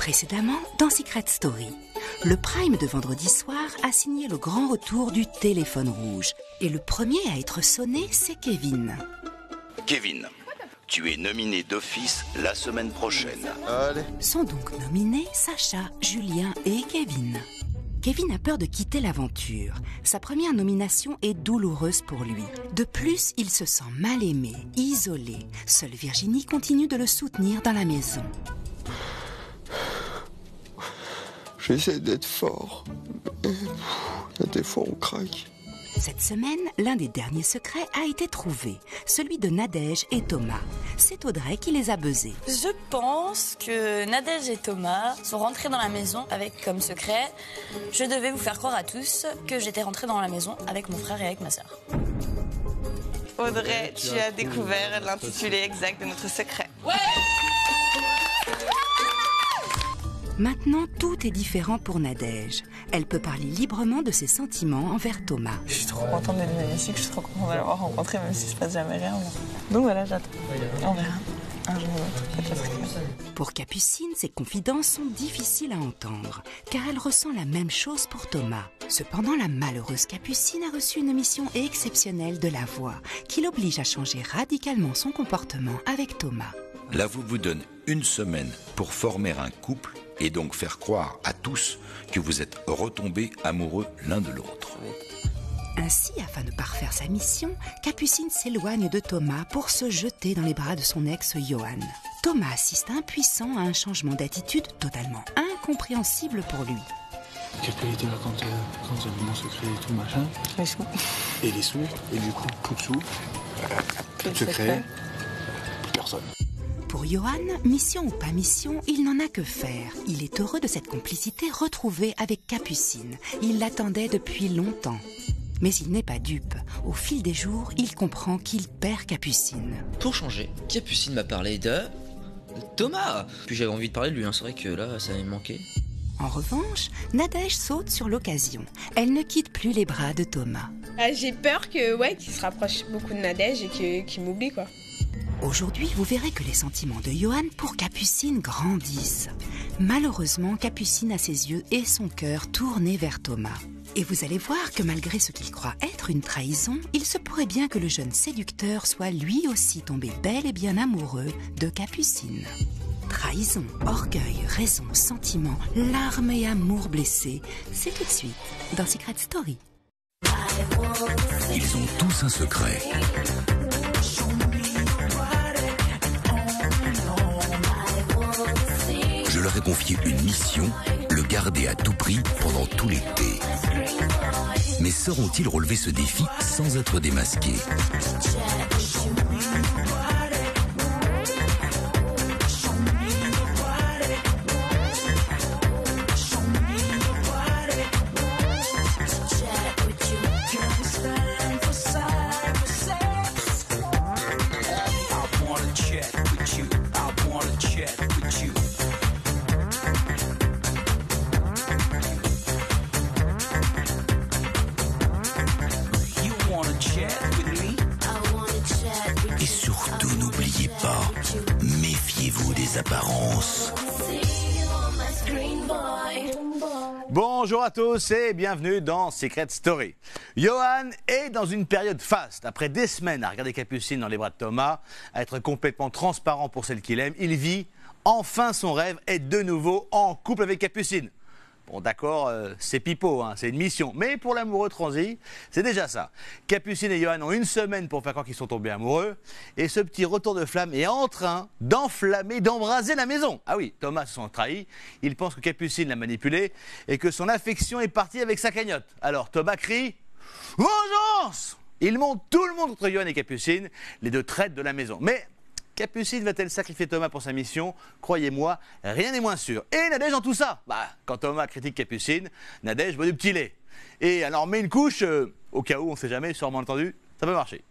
Précédemment, dans Secret Story, le Prime de vendredi soir a signé le grand retour du téléphone rouge. Et le premier à être sonné, c'est Kevin. Kevin, tu es nominé d'office la semaine prochaine. Allez. Sont donc nominés Sacha, Julien et Kevin. Kevin a peur de quitter l'aventure. Sa première nomination est douloureuse pour lui. De plus, il se sent mal aimé, isolé. Seule Virginie continue de le soutenir dans la maison. J'essaie d'être fort. Il y a des fois on craque. Cette semaine, l'un des derniers secrets a été trouvé, celui de Nadège et Thomas. C'est Audrey qui les a buzzés. Je pense que Nadège et Thomas sont rentrés dans la maison avec comme secret « Je devais vous faire croire à tous que j'étais rentrée dans la maison avec mon frère et avec ma sœur. » Audrey, tu as découvert l'intitulé exact de notre secret. Ouais! Maintenant, tout est différent pour Nadège. Elle peut parler librement de ses sentiments envers Thomas. Je suis trop contente d'être venue ici, je suis trop contente de l'avoir rencontré, même si il se passe jamais rien. Donc voilà, j'attends. On verra. Un jour ou l'autre. Pour Capucine, ses confidences sont difficiles à entendre, car elle ressent la même chose pour Thomas. Cependant, la malheureuse Capucine a reçu une mission exceptionnelle de la voix, qui l'oblige à changer radicalement son comportement avec Thomas. La voix vous donne une semaine pour former un couple et donc faire croire à tous que vous êtes retombés amoureux l'un de l'autre. Ainsi, afin de parfaire sa mission, Capucine s'éloigne de Thomas pour se jeter dans les bras de son ex Johan. Thomas assiste impuissant à un changement d'attitude totalement incompréhensible pour lui. Quelle qualité là quand t'as vu mon secret et tout machin? Les sous. Et les sous, et du coup, plus de sous, plus de secret, plus personne. Pour Johan, mission ou pas mission, il n'en a que faire. Il est heureux de cette complicité retrouvée avec Capucine. Il l'attendait depuis longtemps. Mais il n'est pas dupe. Au fil des jours, il comprend qu'il perd Capucine. Pour changer, Capucine m'a parlé de Thomas. Puis j'avais envie de parler de lui, c'est vrai que là, ça me manquait. En revanche, Nadège saute sur l'occasion. Elle ne quitte plus les bras de Thomas. J'ai peur qu'il se rapproche beaucoup de Nadège et qu'il m'oublie, quoi. Aujourd'hui, vous verrez que les sentiments de Johan pour Capucine grandissent. Malheureusement, Capucine a ses yeux et son cœur tournés vers Thomas. Et vous allez voir que malgré ce qu'il croit être une trahison, il se pourrait bien que le jeune séducteur soit lui aussi tombé bel et bien amoureux de Capucine. Trahison, orgueil, raison, sentiment, larmes et amour blessé, c'est tout de suite dans Secret Story. Ils ont tous un secret. Je leur ai confié une mission, le garder à tout prix pendant tout l'été. Mais sauront-ils relever ce défi sans être démasqués? Et surtout, n'oubliez pas, méfiez-vous des apparences. Bonjour à tous et bienvenue dans Secret Story. Johan est dans une période faste. Après des semaines à regarder Capucine dans les bras de Thomas, à être complètement transparent pour celle qu'il aime, il vit enfin son rêve, être de nouveau en couple avec Capucine. Bon d'accord, c'est pipeau, hein, c'est une mission. Mais pour l'amoureux transi, c'est déjà ça. Capucine et Johan ont une semaine pour faire croire qu'ils sont tombés amoureux. Et ce petit retour de flamme est en train d'enflammer, d'embraser la maison. Ah oui, Thomas se sent trahi. Il pense que Capucine l'a manipulé et que son affection est partie avec sa cagnotte. Alors Thomas crie « Vengeance !» Il monte tout le monde contre Johan et Capucine, les deux traites de la maison. Mais Capucine va-t-elle sacrifier Thomas pour sa mission? Croyez-moi, rien n'est moins sûr. Et Nadège dans tout ça? Quand Thomas critique Capucine, Nadège boit du petit lait. Et alors met une couche, au cas où, on ne sait jamais, sûrement entendu, ça peut marcher.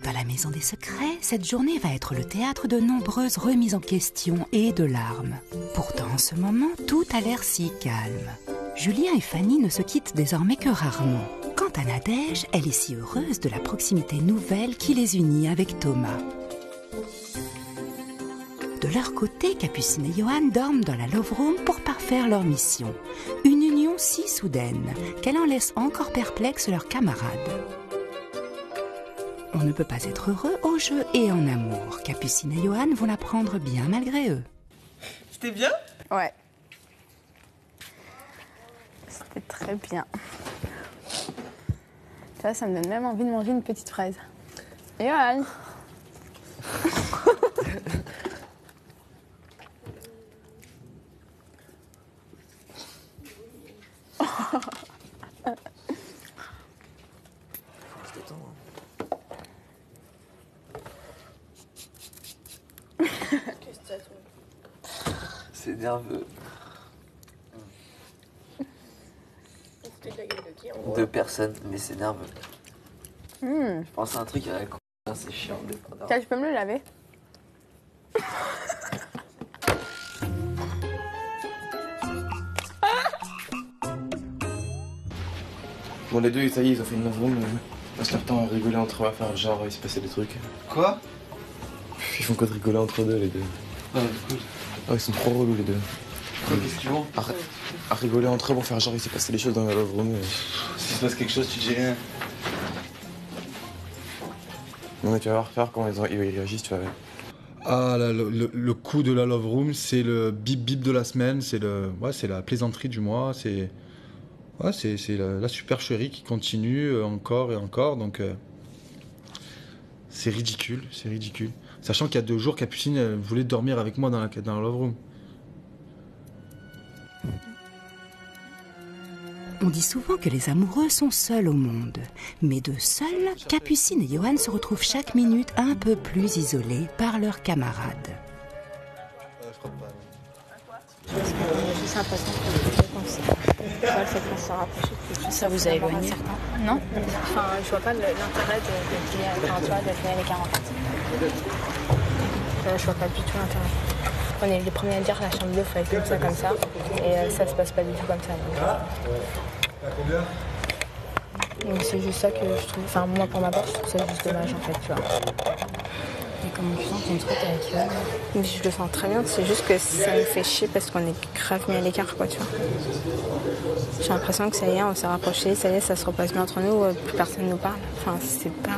Dans la maison des secrets, cette journée va être le théâtre de nombreuses remises en question et de larmes. Pourtant, en ce moment, tout a l'air si calme. Julien et Fanny ne se quittent désormais que rarement. Quand à Nadège, elle est si heureuse de la proximité nouvelle qui les unit avec Thomas. De leur côté, Capucine et Johan dorment dans la Love Room pour parfaire leur mission. Une union si soudaine qu'elle en laisse encore perplexes leurs camarades. On ne peut pas être heureux au jeu et en amour. Capucine et Johan vont la prendre bien malgré eux. C'était bien? Ouais. C'était très bien. Tu vois, ça me donne même envie de manger une petite fraise. Et Johan. C'est nerveux. Deux personnes, mais c'est nerveux. Je pense à un truc à la con, c'est chiant. Tiens, tu peux me le laver? Bon, les deux, ça y est, ils ont fait une love room. Ils passent leur temps à rigoler entre eux, à faire genre, il se passait des trucs. Quoi? Ils font que de rigoler entre deux, les deux. Ah, cool. Ah, ils sont trop relous, les deux. Qu'est-ce qu'ils vont? À rigoler entre eux pour faire genre, il s'est passé des choses dans la love room. S'il se passe quelque chose, tu dis rien. Non, mais tu vas voir comment ils réagissent, tu vas voir. Ah, le coup de la Love Room, c'est le bip-bip de la semaine, c'est la plaisanterie du mois, c'est la supercherie qui continue encore et encore, donc c'est ridicule. Sachant qu'il y a 2 jours, Capucine elle voulait dormir avec moi dans la Love Room. On dit souvent que les amoureux sont seuls au monde. Mais de seuls, Capucine et Johan se retrouvent chaque minute un peu plus isolés par leurs camarades. J'ai l'impression que Ça vous a éloigné? Non. Enfin, je vois pas l'intérêt d'être à l'écart en fait. Je vois pas du tout l'intérêt. On est les premiers à dire la chambre bleue, faut être comme ça. Et ça se passe pas du tout comme ça. Donc c'est juste ça que je trouve. Enfin, moi pour ma part, je trouve ça juste dommage en fait, tu vois. Et comment tu sens ton truc avec Johan? Mais je le sens très bien, c'est juste que ça me fait chier parce qu'on est grave mis à l'écart, quoi, tu vois. J'ai l'impression que ça y est, on s'est rapprochés, ça y est, ça se repasse bien entre nous, plus personne nous parle. Enfin, c'est pas.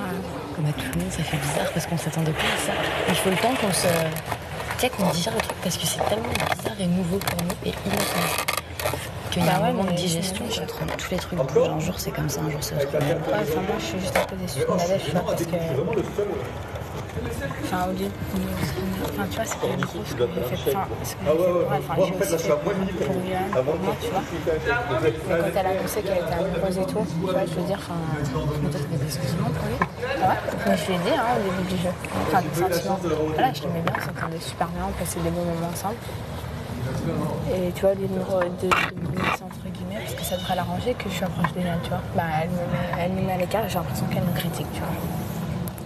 Comme à tout le monde, ça fait bizarre parce qu'on s'attendait pas à ça. Il faut le temps qu'on se. Tu sais, qu'on digère le truc parce que c'est tellement bizarre et nouveau pour nous et inattendu. Qu'il y a un moment de digestion, je trouve tous les trucs bougent. Un jour c'est comme ça, un jour c'est autre chose. Ouais, enfin, moi je suis juste un peu déçue de Nadège, tu vois, parce que. Enfin, au lieu de. Enfin, tu vois, c'est pas une grosse ce que j'ai fait. Enfin, ce que j'ai fait pour elle. Enfin, j'ai aussi fait pour Johan, pour moi, tu vois. Mais quand elle a annoncé qu'elle était amoureuse et tout, tu vois, je veux dire, enfin. Mais toi, t'avais des sentiments pour lui? Ah ouais? Mais je lui ai dit, hein, au début du jeu. Enfin, des sentiments. Voilà, je l'aimais bien, on s'entendait super bien, on passait des bons moments ensemble. Et tu vois, au lieu de me laisser entre guillemets, parce que ça devrait l'arranger que je suis proche d'elle, tu vois. Bah, elle me met à l'écart, j'ai l'impression qu'elle me critique, tu vois.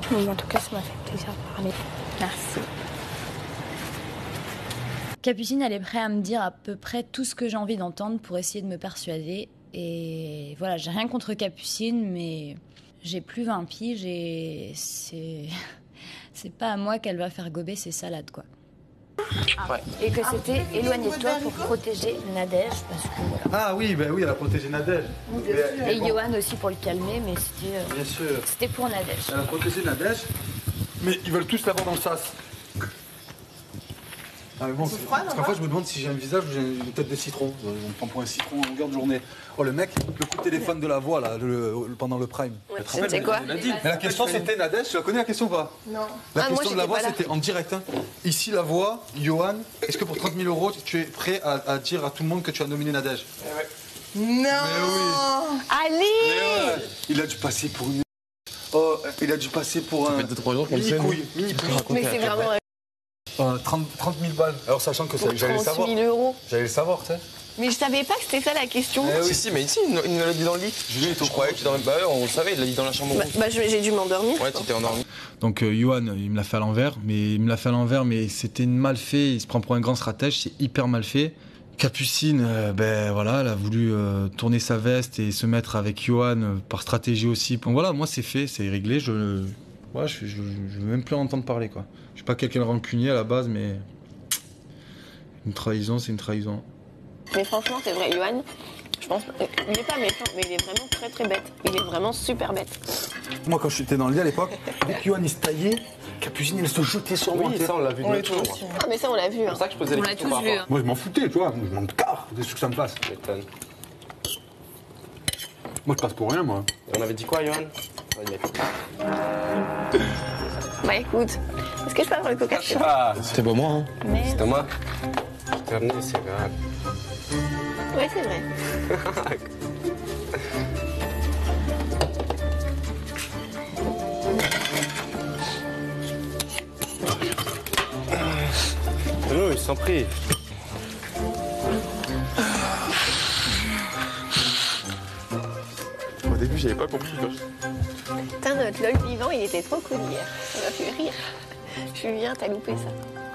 Mais en tout cas, ça m'a fait plaisir de parler. Merci. Capucine, elle est prête à me dire à peu près tout ce que j'ai envie d'entendre pour essayer de me persuader. Et voilà, j'ai rien contre Capucine, mais j'ai plus 20 piges et c'est pas à moi qu'elle va faire gober ses salades, quoi. Ouais. Et que c'était éloigne-toi pour protéger Nadège parce que voilà. Ah oui, ben oui, elle a protégé Nadège. Et Johan aussi pour le calmer, mais c'était Bien sûr. c'était pour Nadège. Elle a protégé Nadège, mais ils veulent tous l'avoir dans le sas. Ah mais bon, parce qu'en fait je me demande si j'ai un visage ou j'ai une tête de citron. On me prend pour un citron en longueur de journée. Oh le mec, le coup de téléphone de la voix là, pendant le prime. Ouais. C'était quoi? Mais la question c'était Nadège, tu la connais la question ou pas? Non. La question de la voix c'était en direct. Hein. Ici la voix, Johan, est-ce que pour 30 000 € tu es prêt à dire à tout le monde que tu as nominé Nadège? Non. Mais oui. Ali. Mais ouais. Il a dû passer pour une... Oh, il a dû passer pour un... mini-couille. Mais c'est vraiment... 30 000 balles. Alors sachant que j'allais le savoir. 30 000 €. J'allais le savoir, tu sais. Mais je savais pas que c'était ça la question. Oui. Si, mais ici, il nous l'a dit dans le lit. Je croyais que tu dormais. Bah ouais, on le savait, il l'a dit dans la chambre rouge. Bah j'ai dû m'endormir. Ouais, tu t'es endormi. Donc Johan, il me l'a fait à l'envers, mais c'était mal fait, il se prend pour un grand stratège, c'est hyper mal fait. Capucine, ben voilà, elle a voulu tourner sa veste et se mettre avec Johan par stratégie aussi. Donc voilà, moi c'est fait, c'est réglé. Je veux même plus en entendre parler, quoi. Je suis pas quelqu'un de rancunier à la base, mais une trahison, c'est une trahison. Mais franchement, c'est vrai, Johan, je pense, il est pas méchant, mais il est vraiment très très bête. Il est vraiment super bête. Moi, quand j'étais dans le lit à l'époque, dès que Johan il se taillait, Capucine elle se jetait sur moi. Oui, ça on l'a vu de notre chambre. Ah, mais ça on l'a vu. C'est pour ça que je posais les questions par rapport. Moi, je m'en foutais, tu vois. Je m'en carre. Qu'est-ce que ça me passe? Moi, je passe pour rien, moi. Et on avait dit quoi, Johan? Bah écoute, est-ce que je peux avoir le coca? C'était pas moi, hein. Merde. C'est Thomas. Je t'ai ramené, c'est grave. Ouais, c'est vrai. Non, ils s'en prient. Au début, j'avais pas compris. Putain, notre LOL vivant, il était trop cool hier. Ça m'a fait rire. Julien, t'as loupé ça.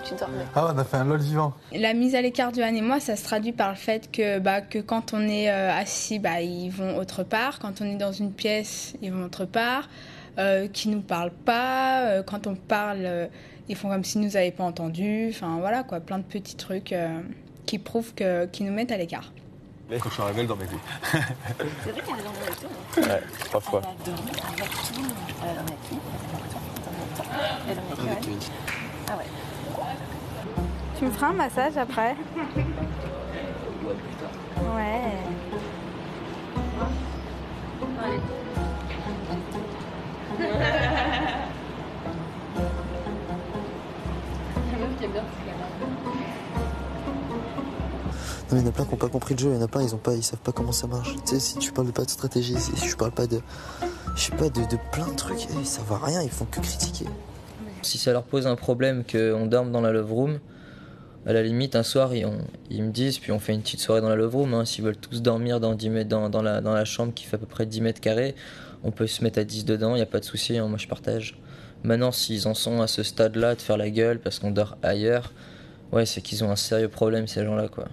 Tu dormais. Ah, on a fait un LOL vivant. La mise à l'écart de Johan et moi, ça se traduit par le fait que quand on est assis, ils vont autre part. Quand on est dans une pièce, ils vont autre part. Qui nous parlent pas. Quand on parle, ils font comme s'ils nous avaient pas entendus. Enfin voilà quoi, plein de petits trucs qui prouvent qui nous mettent à l'écart. Quand je suis arrivé, elle dormait plus. C'est vrai qu'elle a dormi avec toi, Ouais, 3 fois. Elle a dormi avec qui? Elle a dormi avec qui? Elle a dormi avec qui? Ah ouais. Tu me feras un massage après? Ouais. Non, mais il y en a plein qui n'ont pas compris le jeu, il y en a plein, ils savent pas comment ça marche. Tu sais, si tu parles pas de stratégie, si je parle pas de. Je sais pas, de plein de trucs, ils savent rien, ils font que critiquer. Si ça leur pose un problème qu'on dorme dans la love room, à la limite, un soir, ils me disent, puis on fait une petite soirée dans la love room. Hein. S'ils veulent tous dormir dans la chambre qui fait à peu près 10 mètres carrés, on peut se mettre à 10 dedans, il n'y a pas de souci, hein, moi je partage. Maintenant, s'ils en sont à ce stade-là de faire la gueule parce qu'on dort ailleurs, ouais, c'est qu'ils ont un sérieux problème, ces gens-là, quoi.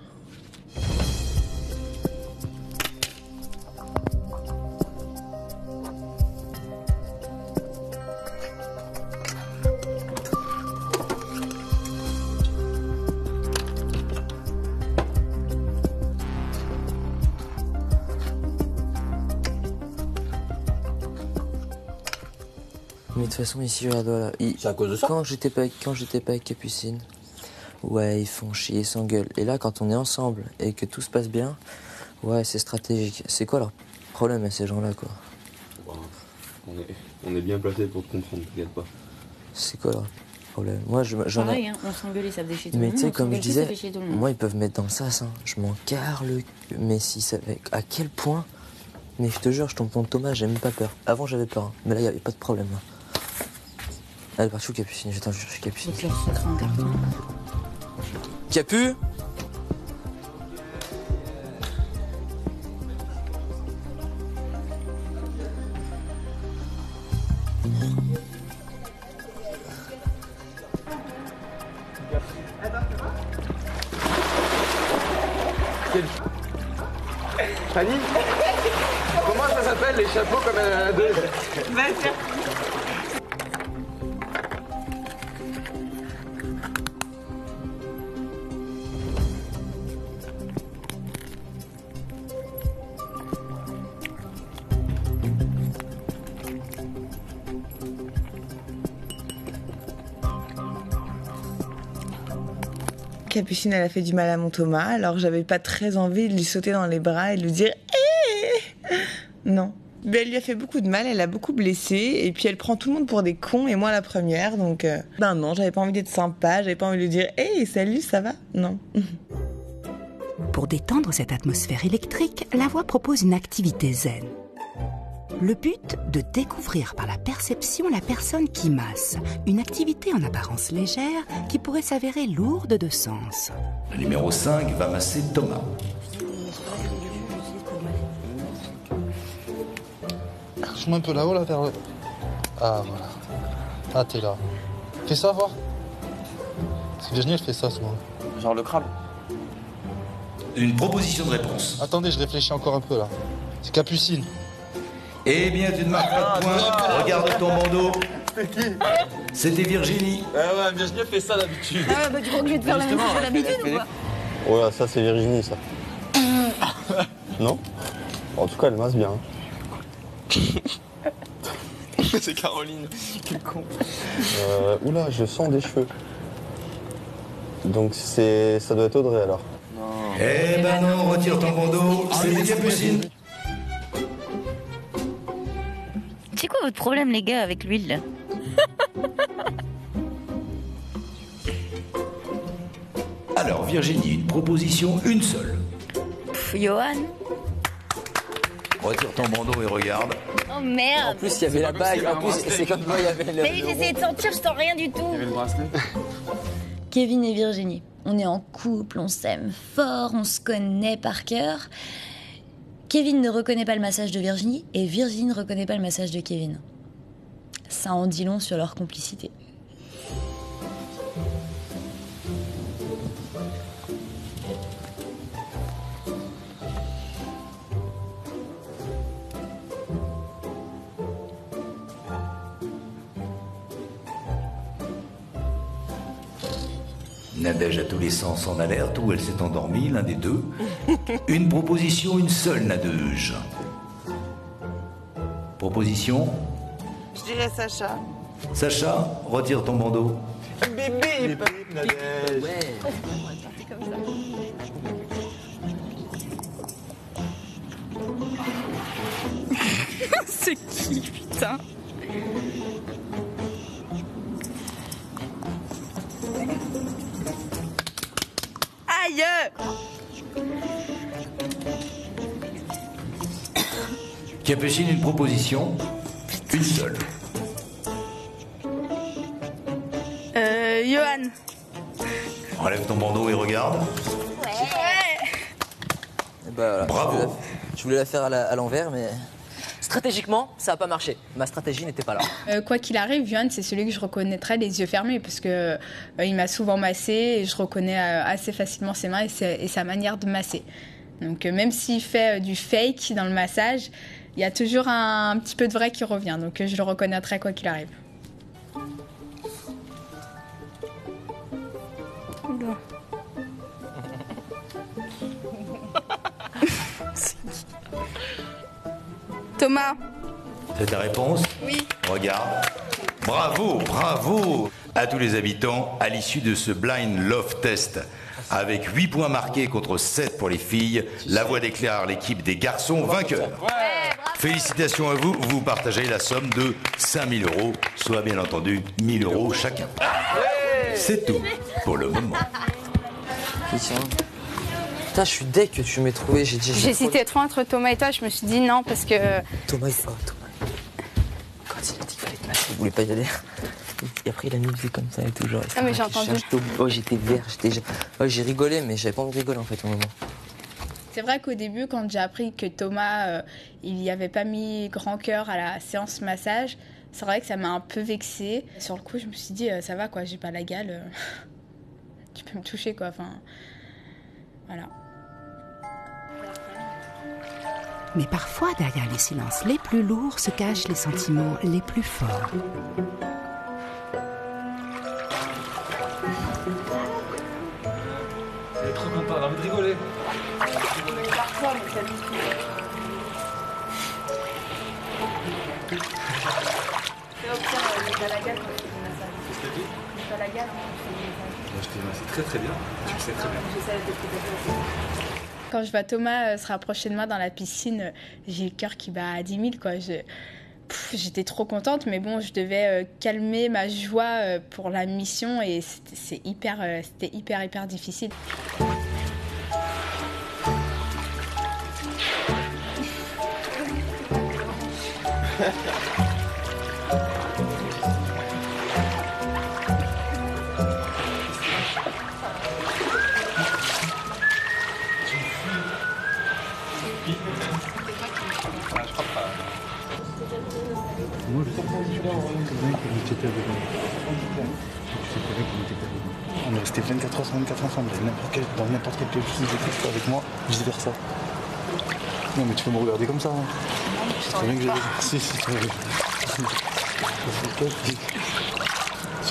Mais de toute façon, ici, regarde, voilà. C'est à cause de ça? Quand j'étais pas avec Capucine, ouais, ils font chier, ils s'engueulent. Et là, quand on est ensemble et que tout se passe bien, ouais, c'est stratégique. C'est quoi leur problème à ces gens-là, quoi? On est bien placé pour te comprendre, t'inquiète pas. C'est quoi leur problème? Moi, j'en ai... Pareil, hein, on s'engueulait, ça faisait chier tout le monde. Mais tu sais, comme je disais, tout le monde. moi, ils peuvent mettre dans le sas, hein. Je m'en carre le cul. Mais si ça... À quel point? Mais je te jure, je tombe contre Thomas, j'ai même pas peur. Avant, j'avais peur, hein. Mais là, il n'y a pas de problème, là. Elle est partie où, Capucine? Je suis Capucine. Avec leur sucre en carton. Capu? Fanny? Comment ça s'appelle les chapeaux comme elle en a deux? Vas-y. Capucine, elle a fait du mal à mon Thomas, alors j'avais pas très envie de lui sauter dans les bras et de lui dire hé. Non. Mais elle lui a fait beaucoup de mal, elle a beaucoup blessé, et puis elle prend tout le monde pour des cons, et moi la première, donc... non, j'avais pas envie d'être sympa, j'avais pas envie de lui dire hé, salut, ça va? Non. Pour détendre cette atmosphère électrique, la voix propose une activité zen. Le but, de découvrir par la perception la personne qui masse. Une activité en apparence légère qui pourrait s'avérer lourde de sens. Le numéro 5 va masser Thomas. Arrache-moi un peu là-haut, là, vers le... Ah, voilà. Ah, t'es là. Fais ça, voir. C'est Virginie, elle fait ça, souvent. Genre le crabe? une proposition de réponse. Attendez, je réfléchis encore un peu là. C'est Capucine. Eh bien, tu ne marques pas de point. Regarde ton bandeau. C'était Virginie. Ouais, Virginie fait ça d'habitude. Ah ouais, bah tu crois que je vais te faire la même chose que d'habitude ou quoi? Ouais, ça c'est Virginie, ça. Non? En tout cas, elle masse bien. C'est Caroline. Quel con. Oula, je sens des cheveux. Donc ça doit être Audrey alors. Non. Eh ben non, retire ton bandeau. C'était Capucine. C'est quoi votre problème, les gars, avec l'huile là? Alors, Virginie, une proposition, une seule. Johan? Retire ton bandeau et regarde. Oh merde! En plus, il y avait la bague. En plus, c'est comme moi, il y avait le. Mais j'essayais de sentir, je sens rien du tout. Il y avait le bracelet. Kevin et Virginie, on est en couple, on s'aime fort, on se connaît par cœur. Kevin ne reconnaît pas le massage de Virginie et Virginie ne reconnaît pas le massage de Kevin. Ça en dit long sur leur complicité. Nadège à tous les sens en alerte ou elle s'est endormie, l'un des deux. Une proposition, une seule, Nadège. Proposition? Je dirais Sacha. Sacha, retire ton bandeau. Bébé, Nadège. Ouais. C'est qui, putain? Aïe! Capucine, une proposition, une seule. Johan. Enlève ton bandeau et regarde. Et bah, voilà. Bravo. Je voulais la faire à l'envers, mais stratégiquement, ça n'a pas marché. Ma stratégie n'était pas là. Quoi qu'il arrive, Johan, c'est celui que je reconnaîtrai les yeux fermés parce que il m'a souvent massé et je reconnais assez facilement ses mains et sa manière de masser. Donc même s'il fait du fake dans le massage, il y a toujours un petit peu de vrai qui revient. Donc je le reconnaîtrai quoi qu'il arrive. Oula. Thomas. C'est ta réponse? Oui. Regarde. Bravo, bravo à tous les habitants à l'issue de ce blind love test. Avec 8 points marqués contre 7 pour les filles, la voix déclare l'équipe des garçons vainqueurs. Félicitations à vous, vous partagez la somme de 5 000 €, soit bien entendu 1 000 € chacun. C'est tout pour le moment. Putain, je suis deg que tu m'aies trouvé. J'ai J'hésitais trop entre Thomas et toi, je me suis dit non parce que. Thomas, Thomas. Quand il a dit qu'il fallait te masser, il voulait pas y aller. Et après, il a mis le pied comme ça et tout. Genre, Ah, mais j'ai entendu. Oh, j'étais vert. J'ai rigolé, mais j'avais pas envie de rigoler en fait au moment. C'est vrai qu'au début, quand j'ai appris que Thomas, il n'y avait pas mis grand cœur à la séance massage, c'est vrai que ça m'a un peu vexée. Sur le coup, je me suis dit, ça va quoi, j'ai pas la gale. Tu peux me toucher quoi, enfin. Voilà. Mais parfois, derrière les silences les plus lourds se cachent les sentiments les plus forts. Elle est trop contente, elle a envie de rigoler. C'est très très bien. Tu le sais très bien. Quand je vois Thomas se rapprocher de moi dans la piscine, j'ai le cœur qui bat à 10 000 quoi. J'étais trop contente, mais bon, je devais calmer ma joie pour la mission et c'était hyper difficile. Moi, je sais très bien qu'on était avec moi. Je sais très bien qu'on était avec moi. On est resté 24 heures sur 24 ensemble. Dans n'importe quel pays, si j'étais avec moi, vice versa. Non, mais tu peux me regarder comme ça. Hein. Non, je t'en bien que pas. Si, tu veux.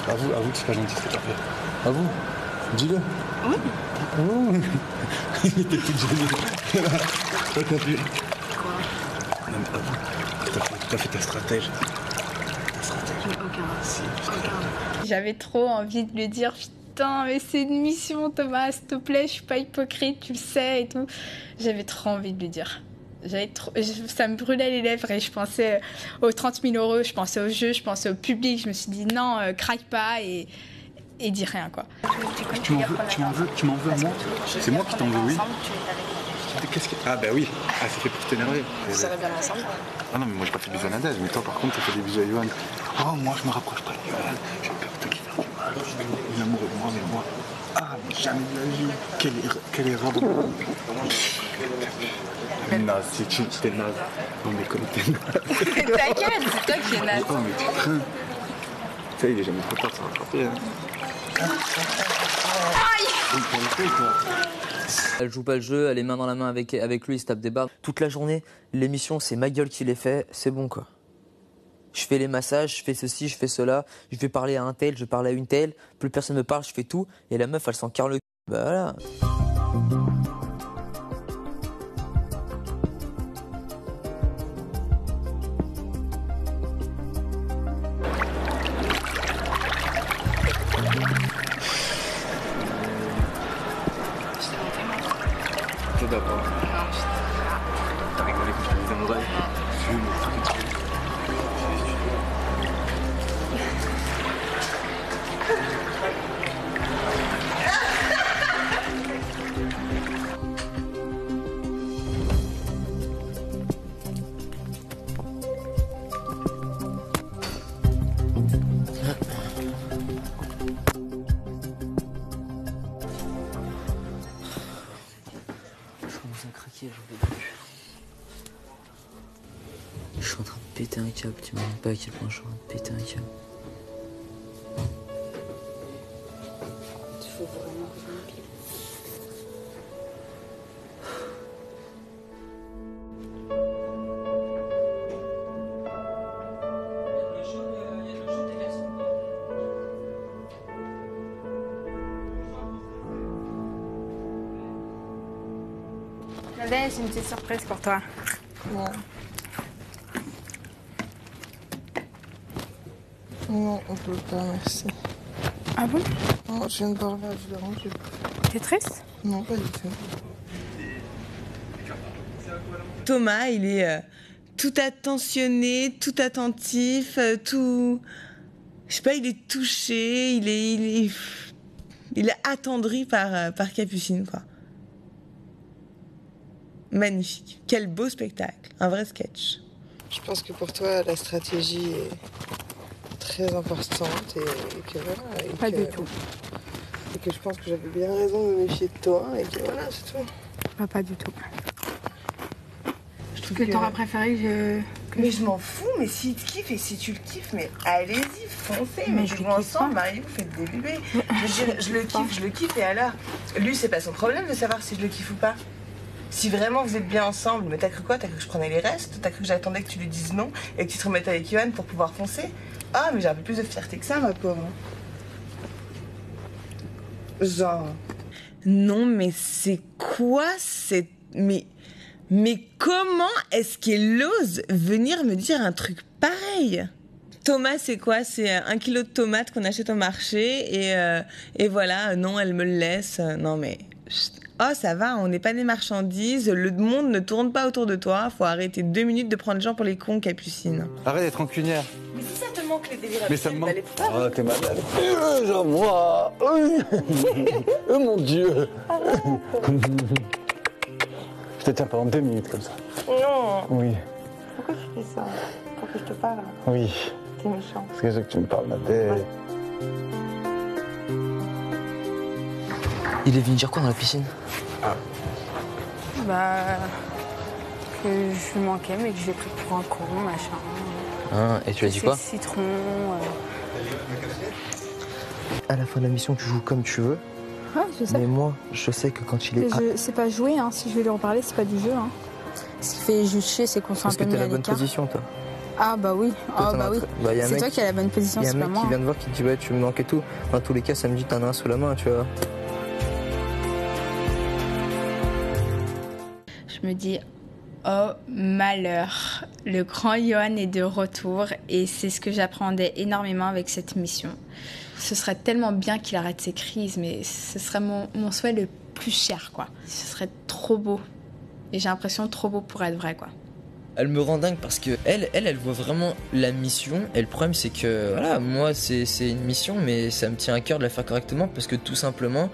Avoue que c'est pas gentil ce que t'as fait. Avoue. Dis-le. Oui. Il était tout gêné. Toi, t'as fait. Quoi? Non, mais avoue. T'as fait ta stratège. J'avais trop envie de lui dire putain, mais c'est une mission, Thomas, s'il te plaît, je suis pas hypocrite, tu le sais et tout. J'avais trop envie de lui dire. Ça me brûlait les lèvres et je pensais aux 30 000 €, je pensais au jeu, je pensais au public. Je me suis dit non, craque pas et dis rien quoi. Tu m'en veux à moi? C'est moi qui t'en veux, oui. Qu'est-ce que... Ah bah oui, c'est fait pour t'énerver. Vous serez bien ensemble? Ah non, mais moi j'ai pas fait des bisous à Nadège, mais toi par contre t'as fait des bisous à Yohan. Oh, moi je me rapproche pas de Yohan, j'ai peur de qui faire du mal. L'amour est moi, mais moi. Ah, mais jamais de la vie. Quelle erreur de moi. Naze, c'est tu t'es naze. Non mais comme t'es naze. T'inquiète, c'est toi qui es naze. Oh mais tu crains. Ça il est jamais trop tard de se rattraper. Hein. Aïe. Elle joue pas le jeu, elle est main dans la main avec lui, il se tape des barres. Toute la journée, l'émission, c'est ma gueule qui les fait, c'est bon quoi. Je fais les massages, je fais ceci, je fais cela, je vais parler à un tel, je parle à une telle, plus personne me parle, je fais tout, et la meuf, elle s'en carre le cul. Bah voilà. D'accord. T'as rigolé quand je te disais mon rêve. Je suis en train de péter un câble, tu m'imagines pas à quel point je suis en train de péter un câble. Il faut vraiment que je m'empile. Nadège, j'ai une petite surprise pour toi. Non. Non, on peut pas, merci. Ah bon? Non, je viens de parler à Florent. T'es triste? Non, pas du tout. Thomas, il est tout attentionné, tout attentif, tout... Je sais pas, il est touché, il est attendri par Capucine, quoi. Magnifique. Quel beau spectacle. Un vrai sketch. Je pense que pour toi, la stratégie est très importante et que voilà. Pas du tout. Et que je pense que j'avais bien raison de me méfier de toi et que voilà, c'est tout. Pas du tout. Je trouve que t'aurais préféré que Mais je m'en fous, mais s'il te kiffe et si tu le kiffes, mais allez-y, foncez, mais je vous ensemble, mariez-vous, faites des bébés. Je le kiffe et alors? Lui, c'est pas son problème de savoir si je le kiffe ou pas. Si vraiment vous êtes bien ensemble, mais t'as cru quoi? T'as cru que je prenais les restes? T'as cru que j'attendais que tu lui dises non et que tu te remettes avec Yohan pour pouvoir foncer? Ah, mais j'ai un peu plus de fierté que ça, ma pauvre. Genre... Non, mais c'est quoi cette... Mais comment est-ce qu'elle ose venir me dire un truc pareil? Thomas, c'est quoi? C'est 1 kilo de tomates qu'on achète au marché et voilà, non, elle me le laisse. Non, mais... Oh, ça va, on n'est pas des marchandises, le monde ne tourne pas autour de toi, faut arrêter 2 minutes de prendre les gens pour les cons, Capucine. Arrête d'être rancunière. Mais si ça te manque les délires, mais ça me manque. Oh, t'es malade. Genre moi. Oh mon Dieu. Je te tiens pendant 2 minutes comme ça. Non. Oui. Pourquoi tu fais ça? Pour que je te parle? Oui. T'es méchant. Parce que je veux que tu me parles, ma tête. Il est venu dire quoi dans la piscine? Bah... que je lui manquais, mais que j'ai pris pour un con, machin. Ah, et tu as dit quoi? Citron. À la fin de la mission, tu joues comme tu veux. Ouais, je sais. Mais moi, je sais que quand il est... C'est pas jouer, hein. Si je vais lui reparler, c'est pas du jeu. Hein. Ce qui fait juste chier, c'est qu'on soit un peu mis à l'écart. Parce que t'as la bonne position, toi. Ah bah oui, c'est toi qui as la bonne position, c'est pas moi. Il y a un mec qui vient de voir qui dit ouais, tu me manques et tout. Dans tous les cas, ça me dit t'en as un sous la main, tu vois. Je me dis, oh malheur, le grand Yohan est de retour et c'est ce que j'appréhendais énormément avec cette mission. Ce serait tellement bien qu'il arrête ses crises, mais ce serait mon souhait le plus cher, quoi. Ce serait trop beau. Et j'ai l'impression trop beau pour être vrai, quoi. Elle me rend dingue parce que elle voit vraiment la mission. Et le problème, c'est que voilà, moi, c'est une mission, mais ça me tient à cœur de la faire correctement parce que tout simplement,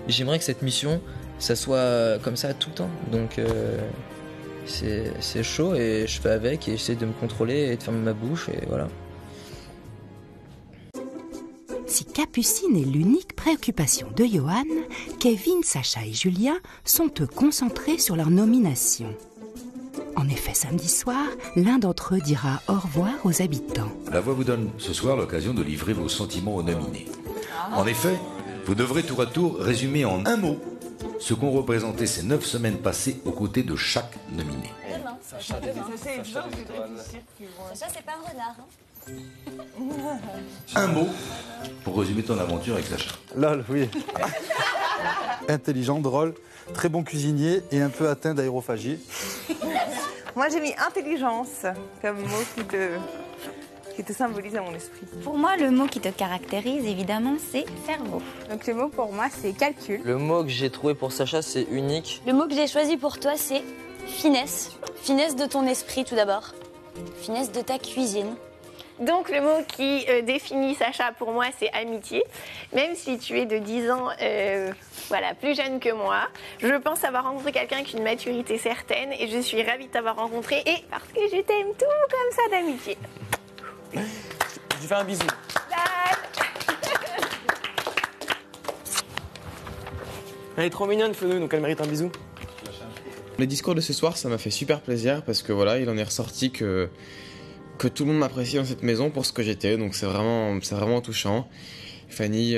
j'aimerais que cette mission, ça soit comme ça tout le temps. Donc, c'est chaud et je fais avec et j'essaie de me contrôler et de fermer ma bouche et voilà. Si Capucine est l'unique préoccupation de Yohan, Kevin, Sacha et Julien sont eux concentrés sur leur nomination. En effet, samedi soir, l'un d'entre eux dira au revoir aux habitants. La voix vous donne ce soir l'occasion de livrer vos sentiments aux nominés. En effet, vous devrez tour à tour résumer en un mot ce qu'ont représenté ces 9 semaines passées aux côtés de chaque nominé. Sacha, c'est pas un renard. Un mot pour résumer ton aventure avec Sacha. Lol, oui. Intelligent, drôle, très bon cuisinier et un peu atteint d'aérophagie. Moi, j'ai mis intelligence comme mot qui te symbolise à mon esprit. Pour moi, le mot qui te caractérise, évidemment, c'est cerveau. Donc le mot pour moi, c'est calcul. Le mot que j'ai trouvé pour Sacha, c'est unique. Le mot que j'ai choisi pour toi, c'est finesse. Finesse de ton esprit, tout d'abord. Finesse de ta cuisine. Donc le mot qui définit Sacha pour moi, c'est amitié. Même si tu es de 10 ans plus jeune que moi, je pense avoir rencontré quelqu'un avec une maturité certaine et je suis ravie de t'avoir rencontré et parce que je t'aime tout comme ça d'amitié. Je lui fais un bisou. Elle est trop mignonne, Fenouille, donc elle mérite un bisou. Le discours de ce soir, ça m'a fait super plaisir parce que voilà, il en est ressorti que tout le monde m'apprécie dans cette maison pour ce que j'étais, donc c'est vraiment touchant. Fanny,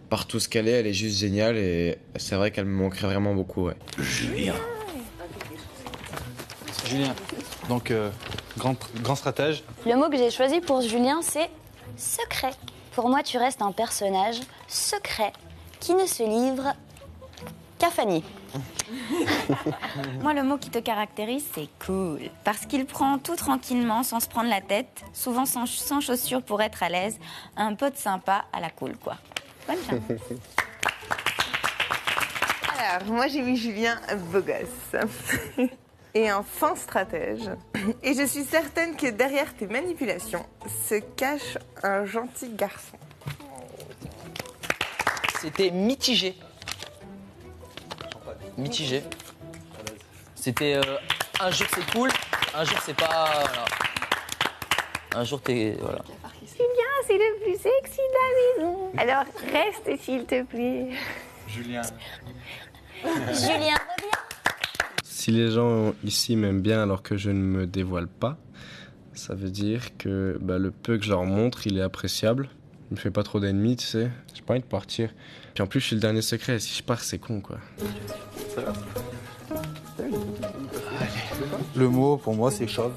par tout ce qu'elle est juste géniale et c'est vrai qu'elle me manquerait vraiment beaucoup. Ouais. Julien, donc grand stratège. Le mot que j'ai choisi pour Julien, c'est secret. Pour moi, tu restes un personnage secret qui ne se livre qu'à Fanny. Moi, le mot qui te caractérise, c'est cool. Parce qu'il prend tout tranquillement, sans se prendre la tête, souvent sans chaussures pour être à l'aise. Un pote sympa à la cool, quoi. Bonne chance. Alors, moi, j'ai mis Julien beau gosse. Et un fin stratège. Et je suis certaine que derrière tes manipulations se cache un gentil garçon. C'était mitigé. Mitigé. C'était un jour c'est cool, un jour c'est pas. Voilà. Un jour t'es. Voilà. Julien, c'est le plus sexy de la maison. Alors reste s'il te plaît. Julien. Julien, reviens. Si les gens ici m'aiment bien alors que je ne me dévoile pas, ça veut dire que le peu que je leur montre, il est appréciable. Il me fait pas trop d'ennemis, tu sais. J'ai pas envie de partir. Puis en plus, je suis le dernier secret. Si je pars, c'est con, quoi. Le mot pour moi, c'est chauve.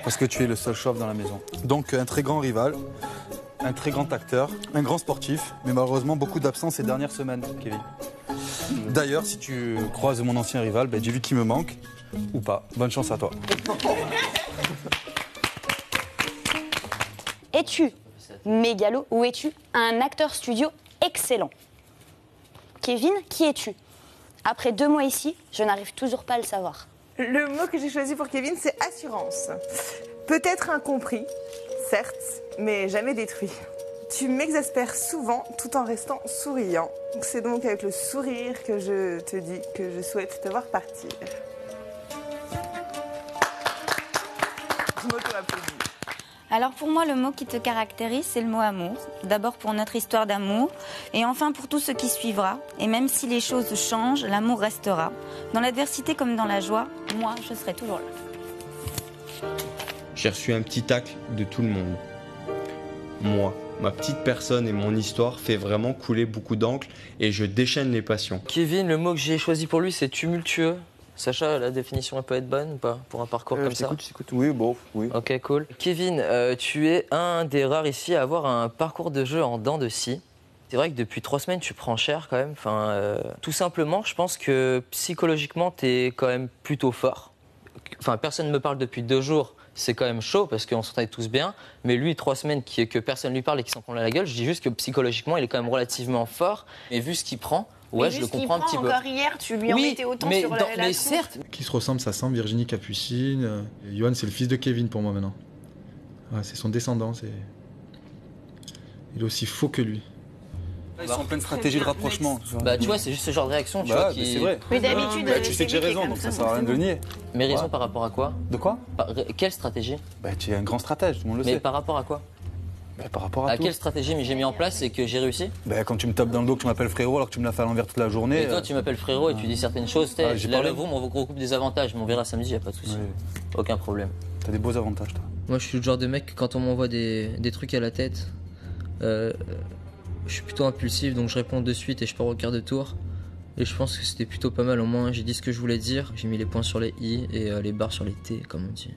Parce que tu es le seul chauve dans la maison. Donc un très grand rival, un très grand acteur, un grand sportif, mais malheureusement beaucoup d'absence ces dernières semaines, Kevin. D'ailleurs, si tu croises mon ancien rival, dis-lui qu'il me manque ou pas. Bonne chance à toi. Es-tu mégalo ou es-tu un acteur studio excellent? Kevin, qui es-tu? Après 2 mois ici, je n'arrive toujours pas à le savoir. Le mot que j'ai choisi pour Kevin, c'est assurance. Peut-être incompris, certes, mais jamais détruit. Tu m'exaspères souvent tout en restant souriant. C'est donc avec le sourire que je te dis que je souhaite te voir partir. Je m'auto-applaudis. Alors pour moi, le mot qui te caractérise, c'est le mot amour. D'abord pour notre histoire d'amour, et enfin pour tout ce qui suivra. Et même si les choses changent, l'amour restera. Dans l'adversité comme dans la joie, moi, je serai toujours là. j'ai reçu un petit tacle de tout le monde. Moi, ma petite personne et mon histoire fait vraiment couler beaucoup d'encre et je déchaîne les passions. Kevin, le mot que j'ai choisi pour lui, c'est tumultueux. Sacha, la définition elle peut être bonne ou pas pour un parcours comme ça? Oui, bon, oui. Ok, cool. Kevin, tu es un des rares ici à avoir un parcours de jeu en dents de scie. C'est vrai que depuis 3 semaines, tu prends cher quand même. Tout simplement, je pense que psychologiquement, tu es quand même plutôt fort. Personne ne me parle depuis 2 jours. C'est quand même chaud parce qu'on s'entendait tous bien. Mais lui, 3 semaines que personne lui parle et qu'il s'en prend à la gueule, je dis juste que psychologiquement, il est quand même relativement fort. Mais vu ce qu'il prend, ouais, je le comprends un petit peu. Encore hier, tu lui en mettais autant sur la mais tronche. certes. Qui se ressemble, ça sent Virginie Capucine. Johan, c'est le fils de Kevin pour moi maintenant. Ouais, c'est son descendant. Il est aussi faux que lui. Là, ils sont en pleine stratégie de rapprochement. Tu vois, c'est juste ce genre de réaction. C'est vrai. Mais d'habitude, tu sais que j'ai raison, donc ça sert à rien de le nier. Mais raison par rapport à quoi? De quoi? Quelle stratégie? Tu es un grand stratège, tout le monde le sait. Mais par rapport à quoi? Par rapport à tout. Quelle stratégie j'ai mis en place et que j'ai réussi? Quand tu me tapes dans le dos que tu m'appelles frérot alors que tu me l'as fait à l'envers toute la journée. Et toi, tu m'appelles frérot et tu dis certaines choses. Là, le vous, on regroupe des avantages, mais on verra samedi, y a pas de souci. Oui. Aucun problème. T'as des beaux avantages, toi. Moi, je suis le genre de mec que quand on m'envoie des trucs à la tête, je suis plutôt impulsif, donc je réponds de suite et je pars au quart de tour. Et je pense que c'était plutôt pas mal. Au moins, j'ai dit ce que je voulais dire. J'ai mis les points sur les i et les barres sur les t, comme on dit.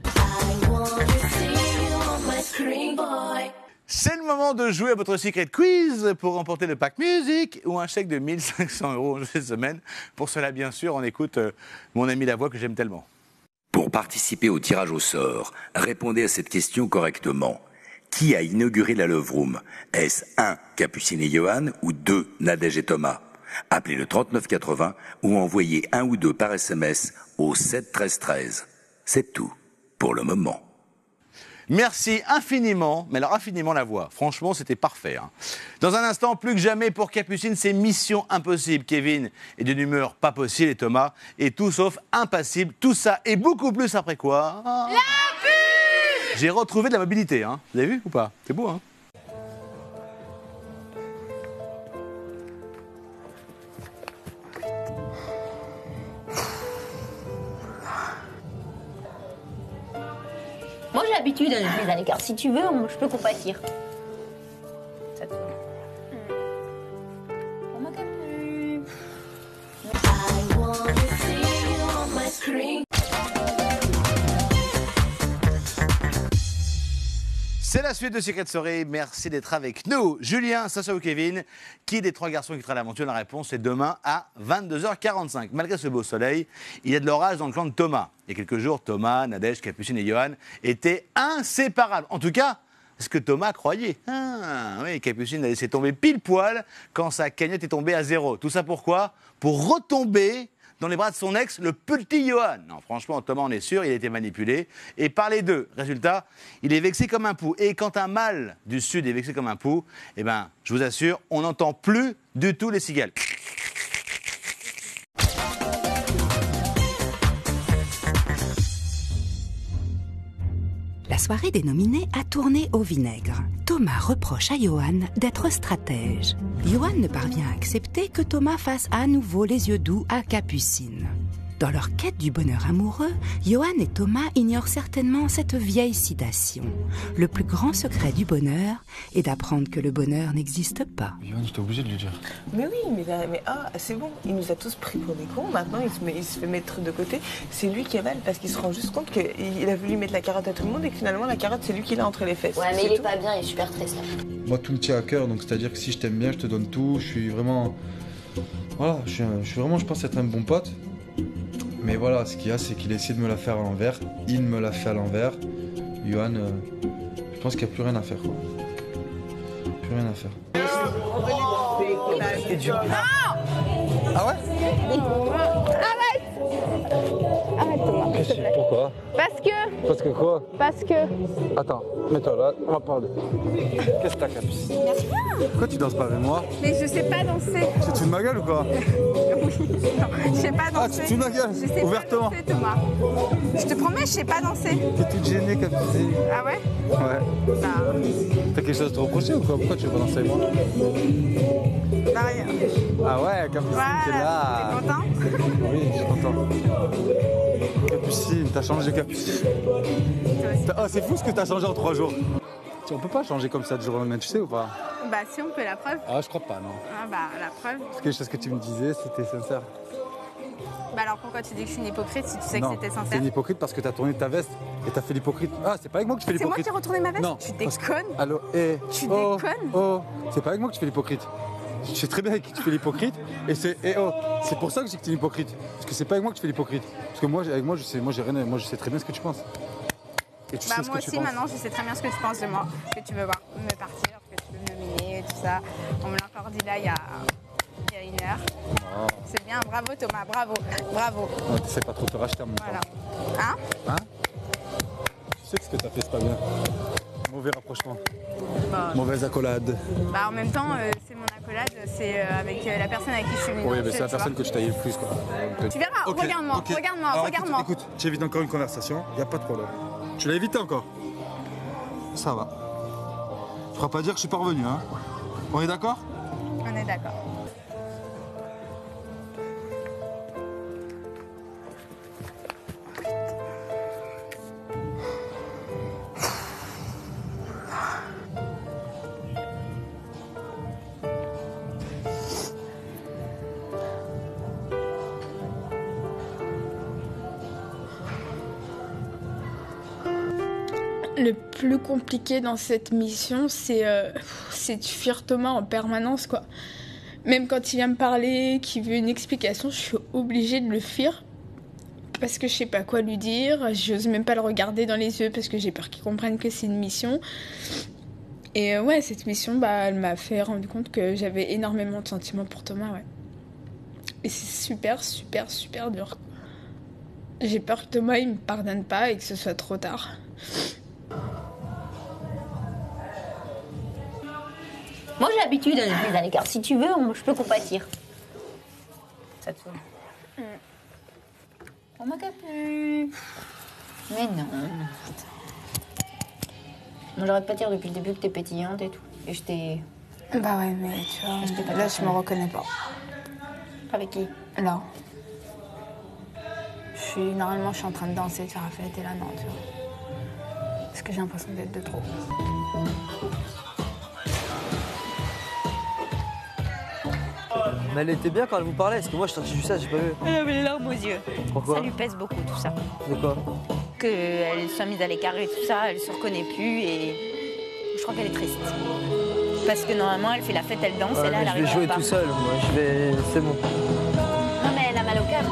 C'est le moment de jouer à votre Secret Quiz pour remporter le pack musique ou un chèque de 1 500 € cette semaine. Pour cela, bien sûr, on écoute mon ami Lavoie que j'aime tellement. Pour participer au tirage au sort, répondez à cette question correctement. Qui a inauguré la Love Room? Est-ce 1. Capucine et Johan ou 2. Nadège et Thomas? Appelez le 3980 ou envoyez 1 ou 2 par SMS au 7 13 13. C'est tout pour le moment. Merci infiniment, mais alors infiniment Lavoie. Franchement, c'était parfait. Dans un instant, plus que jamais pour Capucine, c'est mission impossible. Kevin est d'une humeur pas possible et Thomas est tout sauf impassible. Tout ça et beaucoup plus après quoi? La pub! J'ai retrouvé de la mobilité, Vous avez vu ou pas? C'est beau, Moi j'ai l'habitude de les à l'écart. Si tu veux, je peux compatir. Ça te C'est la suite de Secret Story. Merci d'être avec nous. Julien, Sacha ou Kevin, qui des 3 garçons qui traînent l'aventure? La réponse est demain à 22h45. Malgré ce beau soleil, il y a de l'orage dans le clan de Thomas. Il y a quelques jours, Thomas, Nadège, Capucine et Johan étaient inséparables. En tout cas, ce que Thomas croyait. Oui, Capucine a laissé tomber pile poil quand sa cagnotte est tombée à 0. Tout ça pourquoi? Pour retomber dans les bras de son ex, le petit Johan. Non, franchement, Thomas, on est sûr, il a été manipulé. Et par les deux. Résultat, il est vexé comme un pou. Et quand un mâle du Sud est vexé comme un pou, je vous assure, on n'entend plus du tout les cigales. La soirée des nominés a tourné au vinaigre. Thomas reproche à Johan d'être stratège. Johan ne parvient à accepter que Thomas fasse à nouveau les yeux doux à Capucine. Dans leur quête du bonheur amoureux, Johan et Thomas ignorent certainement cette vieille citation. Le plus grand secret du bonheur est d'apprendre que le bonheur n'existe pas. Johan, j'étais obligé de lui dire. Mais oui, mais c'est bon, il nous a tous pris pour des cons, maintenant il se fait mettre de côté. C'est lui qui avale parce qu'il se rend juste compte qu'il a voulu mettre la carotte à tout le monde et que finalement la carotte c'est lui qui l'a entre les fesses. Ouais, mais il est pas bien, il est super triste. Moi tout me tient à cœur, donc c'est-à-dire que si je t'aime bien, je te donne tout, je suis vraiment... Voilà, je suis vraiment, je pense être un bon pote. Mais voilà, ce qu'il y a, c'est qu'il a essayé de me la faire à l'envers. Il me l'a fait à l'envers. Johan, je pense qu'il n'y a plus rien à faire, quoi. Plus rien à faire. Ah ouais? Arrête! Arrête Thomas, s'il te plaît. Pourquoi? Parce que... Parce que quoi? Parce que... Attends, mets-toi là, on va parler. Qu'est-ce que t'as, Capucine? Pourquoi tu danses pas avec moi? Mais je sais pas danser. Tu te fous de ma gueule ou quoi? Oui, non, je sais pas danser. Ah, tu te fous de ma gueule? Je sais ouvertement. pas danser, Thomas. Je te promets, je sais pas danser. T'es toute gênée, Capucine. Ah ouais? Ouais. Bah... T'as quelque chose à te reprocher ou quoi? Pourquoi tu veux pas danser avec moi? Bah rien. Ah ouais, Capucine, voilà. t'es là. T'es content? Oui, je suis content. Capucine, t'as changé Capucine. Oh, c'est fou ce que t'as changé en 3 jours. On peut pas changer comme ça du jour au lendemain, tu sais ou pas? Bah si, on peut, la preuve. Ah, je crois pas, non. Ah bah, la preuve. Parce que ce que tu me disais, c'était sincère. Bah alors pourquoi tu dis que je suis une hypocrite si tu sais Non, que c'était sincère? c'est une hypocrite parce que t'as tourné ta veste et t'as fait l'hypocrite. Ah, c'est pas avec moi que tu fais C'est moi l'hypocrite. qui ai retourné ma veste? Non. Tu déconnes? Allô, Tu déconnes? Oh, c'est pas avec moi que tu fais l'hypocrite. Je sais très bien avec qui tu fais l'hypocrite et c'est c'est pour ça que je dis que tu es hypocrite. Parce que c'est pas avec moi que tu fais l'hypocrite. Parce que moi, avec moi, je sais, moi je sais très bien ce que tu penses. Et tu sais ce moi que tu aussi, penses. maintenant, je sais très bien ce que tu penses de moi. Que tu veux voir me partir, que tu veux me nominer, tout ça. On me l'a encore dit là il y a 1 heure. Oh. C'est bien, bravo Thomas, bravo, bravo. Non, t'essaies pas trop de te racheter à mon Voilà. temps. Hein? Tu sais que ce que t'as fait, c'est pas bien. Mauvais rapprochement. Bah, Mauvaise accolade. Bah en même temps, c'est mon accolade, c'est avec la personne avec qui je suis venue. Oui, dans le mais jeu, c'est la tu personne vois. que je taillais le plus, quoi. Tu verras, Ok, regarde-moi, ok. regarde-moi, Alors, regarde-moi. Écoute, tu évites encore une conversation, y a pas de problème. Tu l'as évité encore? Ça va. Tu feras pas dire que je suis pas revenu, hein? On est d'accord? On est d'accord. Le plus compliqué dans cette mission, c'est de fuir Thomas en permanence, quoi. Même quand il vient me parler, qu'il veut une explication, je suis obligée de le fuir. Parce que je sais pas quoi lui dire, j'ose même pas le regarder dans les yeux parce que j'ai peur qu'il comprenne que c'est une mission. Et ouais, cette mission, bah, elle m'a fait rendre compte que j'avais énormément de sentiments pour Thomas, ouais. Et c'est super, super, super dur, quoi. J'ai peur que Thomas, il me pardonne pas et que ce soit trop tard. Moi, j'ai l'habitude d'être mise à l'écart. Si tu veux, je peux compatir. Ça te saoule. On m'a capé. Mais non. Moi, j'arrête pas de dire depuis le début que t'es pétillante et tout. Et je t'ai... Bah ouais, mais tu vois, là, je me reconnais pas. Avec qui? Là. Normalement, je suis en train de danser, de faire la fête, et là, non, tu vois. Parce que j'ai l'impression d'être de trop. Mais elle était bien quand elle vous parlait, parce que moi je sortais juste ça, j'ai pas vu. Elle avait les larmes aux yeux. Pourquoi? Ça lui pèse beaucoup, tout ça. De quoi? Qu'elle soit mise à l'écart et tout ça, elle se reconnaît plus et je crois qu'elle est triste. Parce que normalement, elle fait la fête, elle danse, et là, elle je arrive vais jouer pas. tout seul, moi, c'est bon. Non, mais elle a mal au cœur,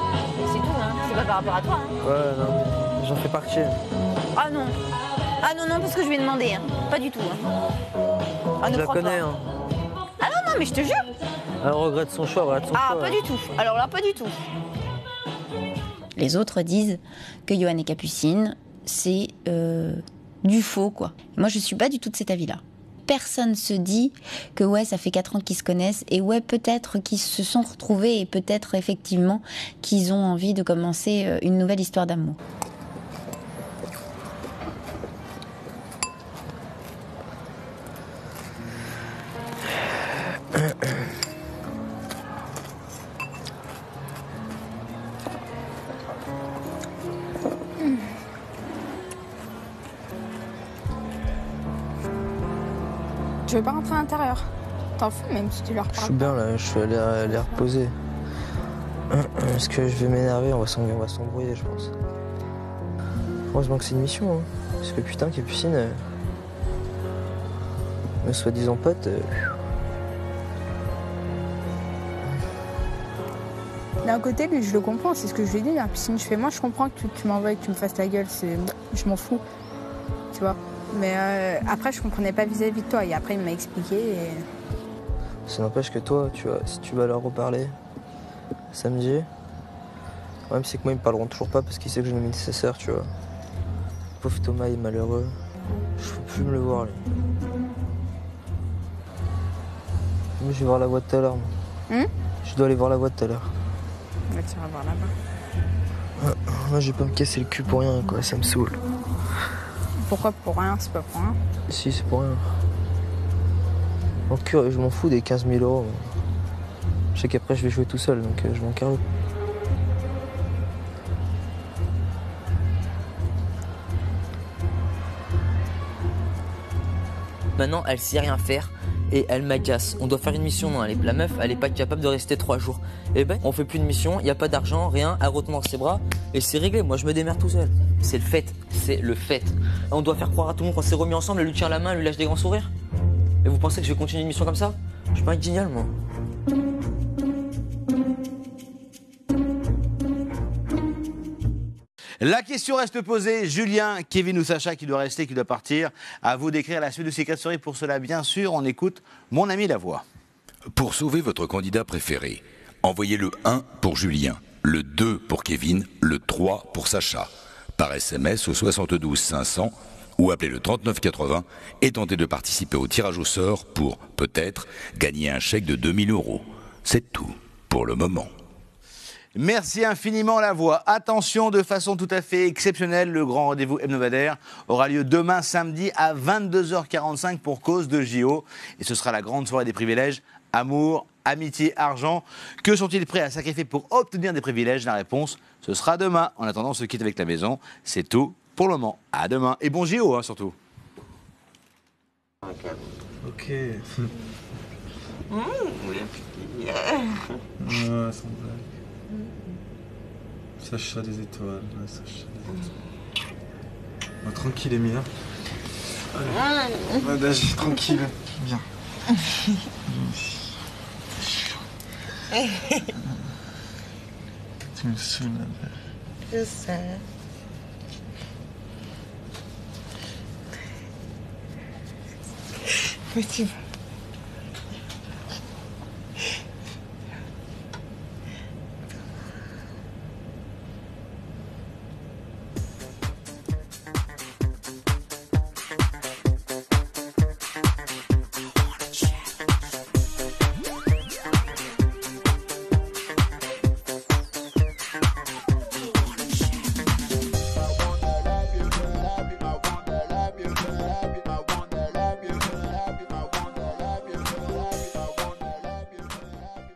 c'est tout, hein. C'est pas par rapport à toi, hein. Ouais, non, mais j'en fais partie. Ah non. Ah non, non, parce que je lui ai demandé, hein. Pas du tout, hein. Ah, ne Je la crois connais, pas. hein. Ah non, non, mais je te jure. Elle regrette son choix, regrette son choix. Ah, pas du tout. Alors là, pas du tout. Les autres disent que Johan et Capucine, c'est du faux, quoi. Moi, je suis pas du tout de cet avis-là. Personne se dit que ouais, ça fait 4 ans qu'ils se connaissent et ouais, peut-être qu'ils se sont retrouvés et peut-être effectivement qu'ils ont envie de commencer une nouvelle histoire d'amour. Tu veux pas rentrer à l'intérieur? T'en fous même si tu leur Je parles suis bien là, je suis allé les reposer. Parce que je vais m'énerver, on va s'embrouiller, je pense. Heureusement que c'est une mission, hein. Parce que putain, Capucine, me soi-disant pote. D'un côté, lui, je le comprends, c'est ce que je lui ai dit. Hein. Puis si je fais moi, je comprends que tu m'envoies et que tu me fasses la gueule, je m'en fous, tu vois. Mais après, je comprenais pas vis-à-vis de toi. Et après, il m'a expliqué. Et... Ça n'empêche que toi, tu vois, si tu vas leur reparler samedi, le problème c'est que moi, ils me parleront toujours pas parce qu'ils savent que je me mets sa sœur, tu vois. Pauvre Thomas, il est malheureux. Je peux plus me le voir, lui. Moi, je vais voir la voie tout à l'heure. Je dois aller voir la voie tout à l'heure. Ouais, tu vas voir là-bas. Moi, je vais pas me casser le cul pour rien, quoi. Ça me saoule. Pourquoi pour rien? C'est pas pour rien. Si, c'est pour rien. En cure, je m'en fous des 15 000 euros. Je sais qu'après, je vais jouer tout seul, donc je m'en carre. Maintenant, elle sait rien faire et elle m'agace. On doit faire une mission, non, la meuf, elle est pas capable de rester 3 jours. Eh ben, on fait plus de mission, il y a pas d'argent, rien, elle retombe dans ses bras et c'est réglé. Moi, je me démerde tout seul. C'est le fait, c'est le fait. On doit faire croire à tout le monde qu'on s'est remis ensemble, elle lui tient la main, elle lui lâche des grands sourires. Et vous pensez que je vais continuer une mission comme ça? Je suis pas un génial, moi. La question reste posée. Julien, Kevin ou Sacha qui doit rester, qui doit partir. À vous d'écrire la suite de Secret Story. Pour cela, bien sûr, on écoute Mon ami la voix. Pour sauver votre candidat préféré, envoyez le 1 pour Julien, le 2 pour Kevin, le 3 pour Sacha. Par SMS au 72 500 ou appelez le 39 80 et tentez de participer au tirage au sort pour, peut-être, gagner un chèque de 2000 €. C'est tout pour le moment. Merci infiniment la voix. Attention, de façon tout à fait exceptionnelle, le grand rendez-vous hebdomadaire aura lieu demain samedi à 22h45 pour cause de JO. Et ce sera la grande soirée des privilèges. Amour, amitié, argent. Que sont-ils prêts à sacrifier pour obtenir des privilèges? La réponse, ce sera demain. En attendant, on se quitte avec la maison. C'est tout pour le moment. À demain. Et bon JO, hein, surtout. Ok. Sans blague. Sacha des étoiles. Sacha des étoiles. Oh, tranquille, Emilia. Allez, tranquille. Viens. Tu me saoules. Je sais. Mais tu